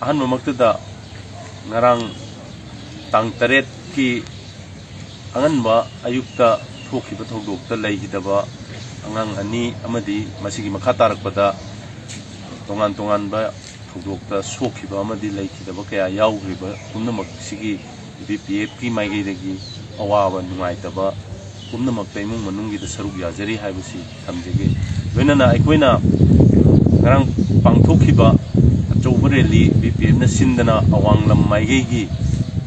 अहनमक्तदा ngarang tang taret ki anganba ayukta thokiba thodokta leihidaba angang ani amadi masigi makha tarakpada tongan ba thodokta sokhiba amadi leihidaba kaya yaugriba pumnamak sigi BPF ki maigedagi awaba nungaitaba pumnamak taimung manungi da saruk yajari haibasi thamjege loinana aikoina ngarang pangthokhiba achouba rally BPF na sindana awanglam maigegi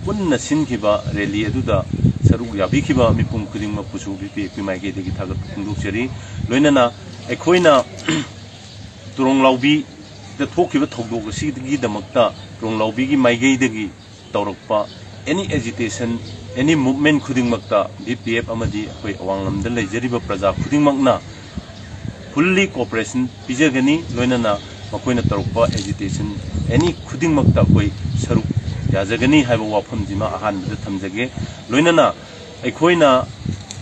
punna sinkiba rally aduda saruk yabikhiba mipum kudingma pusu BPF maigedagi thagat pungdokjari loinana aikoina turonglaubi da thokiba thodok asigigi damakta turonglaubi gi maigedagi tawrakpa any agitation any movement khudingmakta BPF amadi akoi awanglamda leijariba praja khudingmakna fully cooperation pijagani loinana makoina tarukpa agitation any khudingmakta koi saruk yajagani haiba wafamjima ahanbada thamjage loinana aikoina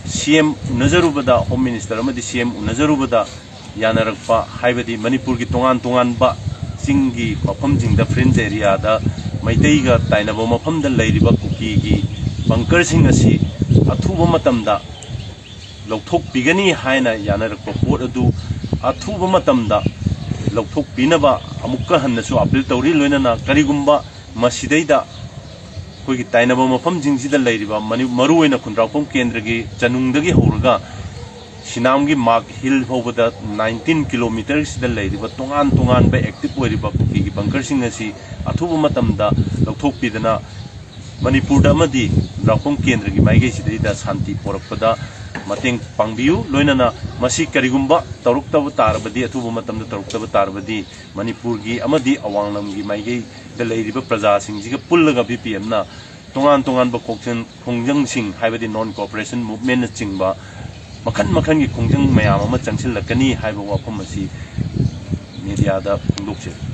CM unazarubada home minister amadi CM unazarubada yanarakpa haibadi manipur gi tongan ba singi mafamjingda fringe area da maitaiga tainaba mafamda leiriba kuki gi bunker sing asi athuba matamda lokthok pigani haina yanarakpa pot adu athuba matamda lokthok pinaba amukka hannasu appeal tawri loinana karigumba masidaida koigi tainaba mafam jingsida leiriba maru oina khundrapom kendragi chanungdagi horaga sinamgi mark hill hobada 19 km sida leiriba tongan ba active oiriba kuki gi bunker sing asi athuba matamda lokthok pidana manipur da amadi rapom kendra gi maige sidaida shanti porakpada mateng pangbiu loinana masi karigumba taruktaba tarbadi athuba matamda taruktaba tarbadi manipur gi amadi awanglam gi maige da leiriba praja singjiga pullaga BPM na tongan ba khongjang sing haibadi non cooperation movement na chingba makhan gi khongjang mayam ama changsil lakani haiba wafam asi media da pungdokse